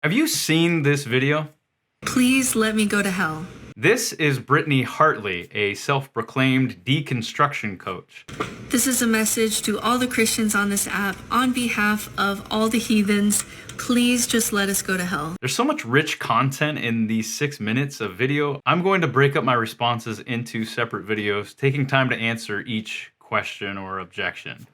Have you seen this video? Please let me go to hell. This is Brittney Hartley, a self-proclaimed deconstruction coach. This is a message to all the Christians on this app on behalf of all the heathens. Please just let us go to hell. There's so much rich content in these 6 minutes of video. I'm going to break up my responses into separate videos, taking time to answer each question or objection.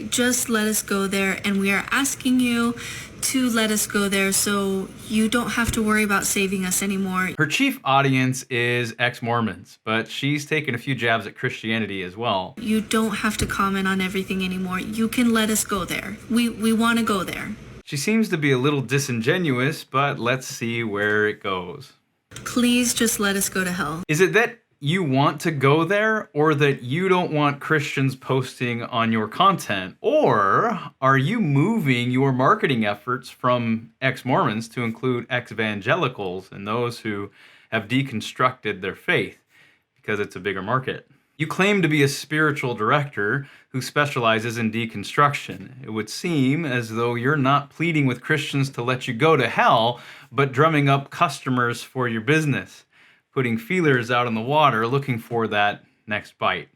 Just let us go there, and we are asking you to let us go there so you don't have to worry about saving us anymore. Her chief audience is ex-Mormons, but she's taken a few jabs at Christianity as well. You don't have to comment on everything anymore. You can let us go there. We want to go there. She seems to be a little disingenuous, but let's see where it goes. Please just let us go to hell. Is it that you want to go there, or that you don't want Christians posting on your content? Or are you moving your marketing efforts from ex-Mormons to include ex-evangelicals and those who have deconstructed their faith because it's a bigger market? You claim to be a spiritual director who specializes in deconstruction. It would seem as though you're not pleading with Christians to let you go to hell, but drumming up customers for your business, putting feelers out in the water, looking for that next bite.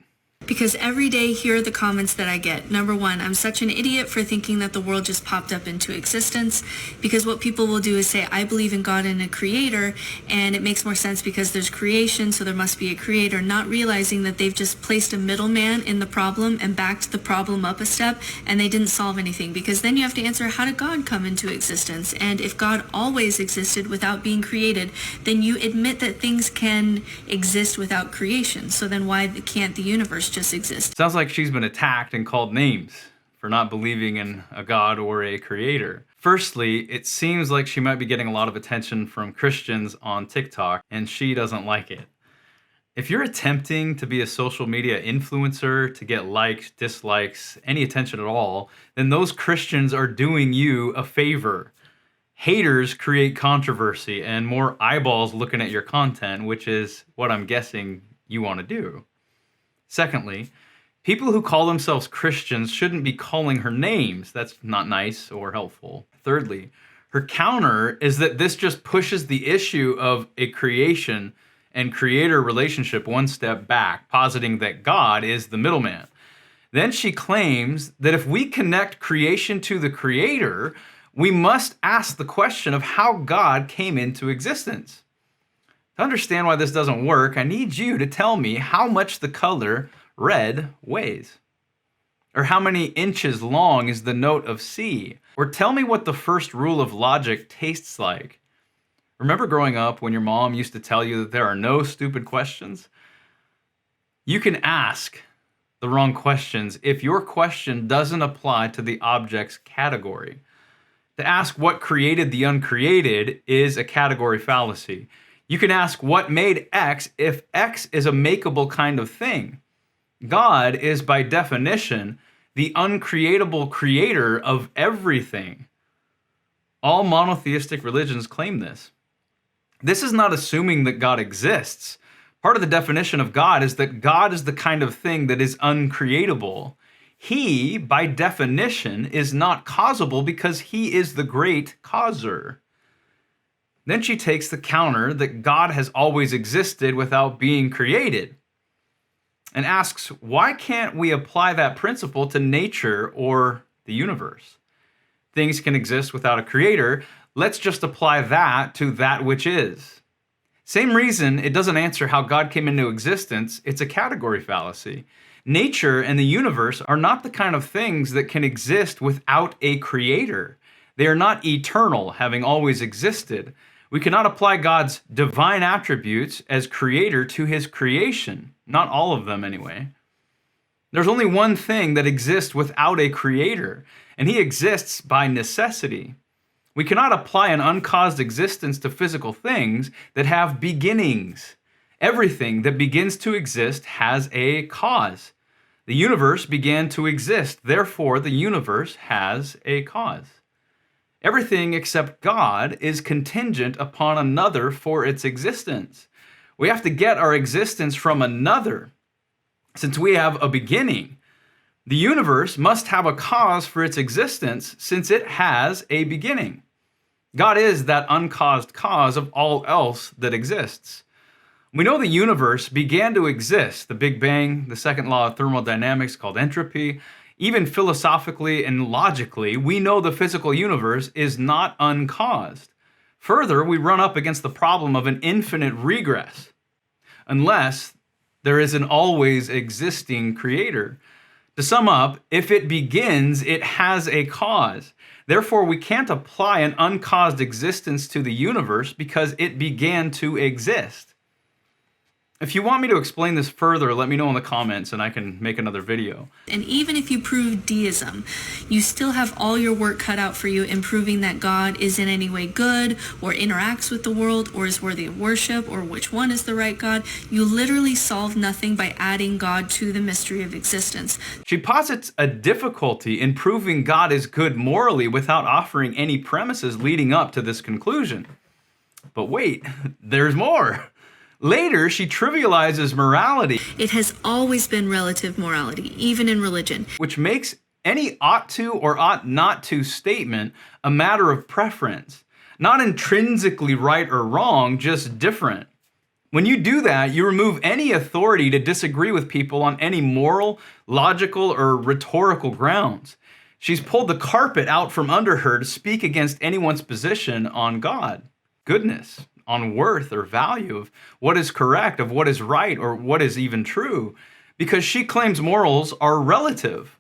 Because every day, here are the comments that I get. Number one, I'm such an idiot for thinking that the world just popped up into existence. Because what people will do is say, I believe in God and a creator, and it makes more sense because there's creation, so there must be a creator, not realizing that they've just placed a middleman in the problem and backed the problem up a step, and they didn't solve anything. Because then you have to answer, how did God come into existence? And if God always existed without being created, then you admit that things can exist without creation. So then why can't the universe just exist? Sounds like she's been attacked and called names for not believing in a God or a creator. Firstly, it seems like she might be getting a lot of attention from Christians on TikTok, and she doesn't like it. If you're attempting to be a social media influencer to get likes, dislikes, any attention at all, then those Christians are doing you a favor. Haters create controversy and more eyeballs looking at your content, which is what I'm guessing you want to do. Secondly, people who call themselves Christians shouldn't be calling her names. That's not nice or helpful. Thirdly, her counter is that this just pushes the issue of a creation and creator relationship one step back, positing that God is the middleman. Then she claims that if we connect creation to the creator, we must ask the question of how God came into existence. To understand why this doesn't work, I need you to tell me how much the color red weighs. Or how many inches long is the note of C? Or tell me what the first rule of logic tastes like. Remember growing up when your mom used to tell you that there are no stupid questions? You can ask the wrong questions if your question doesn't apply to the object's category. To ask what created the uncreated is a category fallacy. You can ask what made X if X is a makeable kind of thing. God is by definition the uncreatable creator of everything. All monotheistic religions claim this. This is not assuming that God exists. Part of the definition of God is that God is the kind of thing that is uncreatable. He, by definition, is not causable because he is the great causer. Then she takes the counter that God has always existed without being created and asks, why can't we apply that principle to nature or the universe? Things can exist without a creator. Let's just apply that to that which is. Same reason it doesn't answer how God came into existence. It's a category fallacy. Nature and the universe are not the kind of things that can exist without a creator. They are not eternal, having always existed. We cannot apply God's divine attributes as creator to his creation. Not all of them, anyway. There's only one thing that exists without a creator, and he exists by necessity. We cannot apply an uncaused existence to physical things that have beginnings. Everything that begins to exist has a cause. The universe began to exist, therefore the universe has a cause. Everything except God is contingent upon another for its existence. We have to get our existence from another. Since we have a beginning, the universe must have a cause for its existence since it has a beginning. God is that uncaused cause of all else that exists. We know the universe began to exist, the Big Bang, the second law of thermodynamics called entropy. Even philosophically and logically, we know the physical universe is not uncaused. Further, we run up against the problem of an infinite regress, unless there is an always existing creator. To sum up, if it begins, it has a cause. Therefore, we can't apply an uncaused existence to the universe because it began to exist. If you want me to explain this further, let me know in the comments and I can make another video. And even if you prove deism, you still have all your work cut out for you in proving that God is in any way good or interacts with the world or is worthy of worship or which one is the right God. You literally solve nothing by adding God to the mystery of existence. She posits a difficulty in proving God is good morally without offering any premises leading up to this conclusion. But wait, there's more. Later, she trivializes morality. It has always been relative morality, even in religion. Which makes any ought to or ought not to statement a matter of preference. Not intrinsically right or wrong, just different. When you do that, you remove any authority to disagree with people on any moral, logical, or rhetorical grounds. She's pulled the carpet out from under her to speak against anyone's position on God, goodness, on worth or value of what is correct, of what is right, or what is even true, because she claims morals are relative.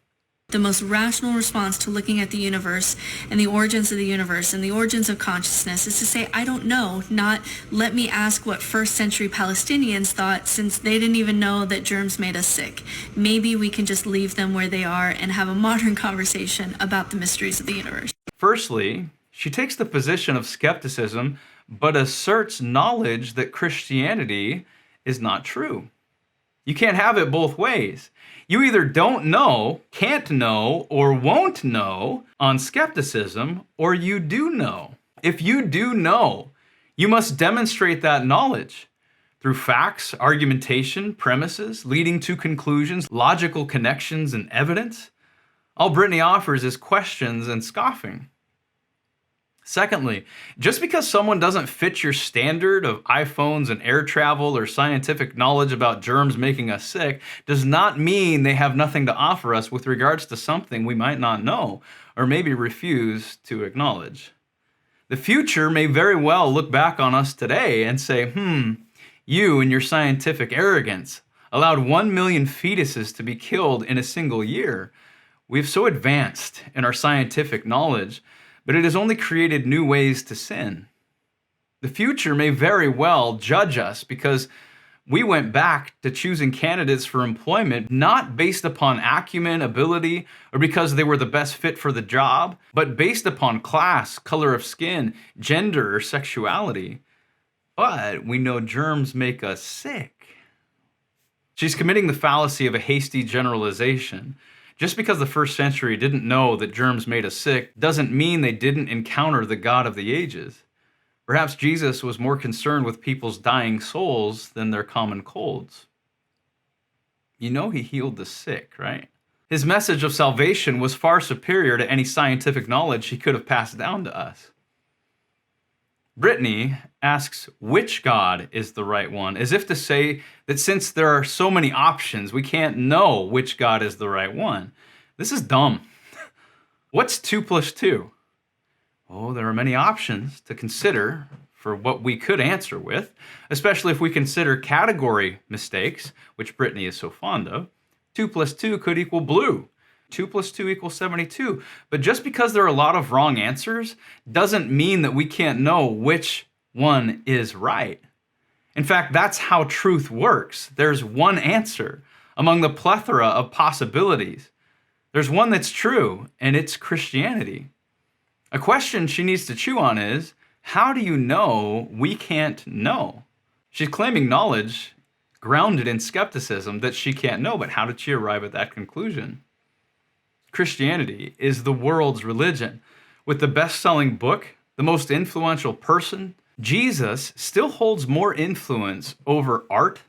The most rational response to looking at the universe and the origins of the universe and the origins of consciousness is to say, I don't know, not let me ask what first century Palestinians thought, since they didn't even know that germs made us sick. Maybe we can just leave them where they are and have a modern conversation about the mysteries of the universe. Firstly, she takes the position of skepticism, but asserts knowledge that Christianity is not true. You can't have it both ways. You either don't know, can't know, or won't know on skepticism, or you do know. If you do know, you must demonstrate that knowledge through facts, argumentation, premises, leading to conclusions, logical connections, and evidence. All Brittney offers is questions and scoffing. Secondly, just because someone doesn't fit your standard of iPhones and air travel or scientific knowledge about germs making us sick does not mean they have nothing to offer us with regards to something we might not know or maybe refuse to acknowledge. The future may very well look back on us today and say, you and your scientific arrogance allowed 1 million fetuses to be killed in a single year. We've so advanced in our scientific knowledge, but it has only created new ways to sin. The future may very well judge us because we went back to choosing candidates for employment not based upon acumen, ability, or because they were the best fit for the job, but based upon class, color of skin, gender, or sexuality. But we know germs make us sick. She's committing the fallacy of a hasty generalization. Just because the first century didn't know that germs made us sick doesn't mean they didn't encounter the God of the ages. Perhaps Jesus was more concerned with people's dying souls than their common colds. You know he healed the sick, right? His message of salvation was far superior to any scientific knowledge he could have passed down to us. Brittney asks which God is the right one, as if to say that since there are so many options, we can't know which God is the right one. This is dumb. What's 2 + 2? Oh, there are many options to consider for what we could answer with, especially if we consider category mistakes, which Brittney is so fond of. 2 + 2 could equal blue. 2 + 2 = 72. But just because there are a lot of wrong answers doesn't mean that we can't know which one is right. In fact, that's how truth works. There's one answer among the plethora of possibilities. There's one that's true, and it's Christianity. A question she needs to chew on is, how do you know we can't know? She's claiming knowledge grounded in skepticism that she can't know, but how did she arrive at that conclusion? Christianity is the world's religion. With the best-selling book, the most influential person, Jesus still holds more influence over art,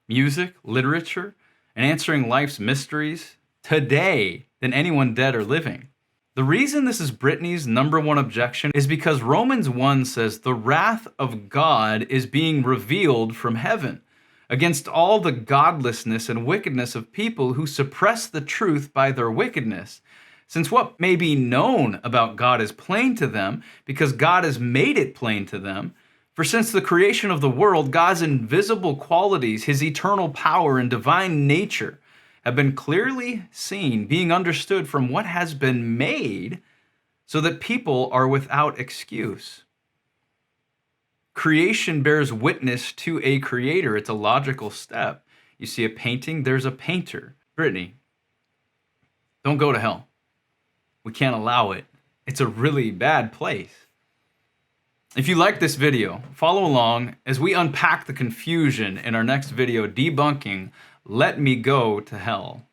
music, literature, and answering life's mysteries today than anyone dead or living. The reason this is Brittney's number one objection is because Romans 1 says the wrath of God is being revealed from heaven against all the godlessness and wickedness of people who suppress the truth by their wickedness. Since what may be known about God is plain to them, because God has made it plain to them. For since the creation of the world, God's invisible qualities, his eternal power and divine nature, have been clearly seen, being understood from what has been made, so that people are without excuse. Creation bears witness to a creator. It's a logical step. You see a painting, there's a painter. Brittney, don't go to hell. We can't allow it. It's a really bad place. If you like this video, follow along as we unpack the confusion in our next video debunking Let Me Go to Hell.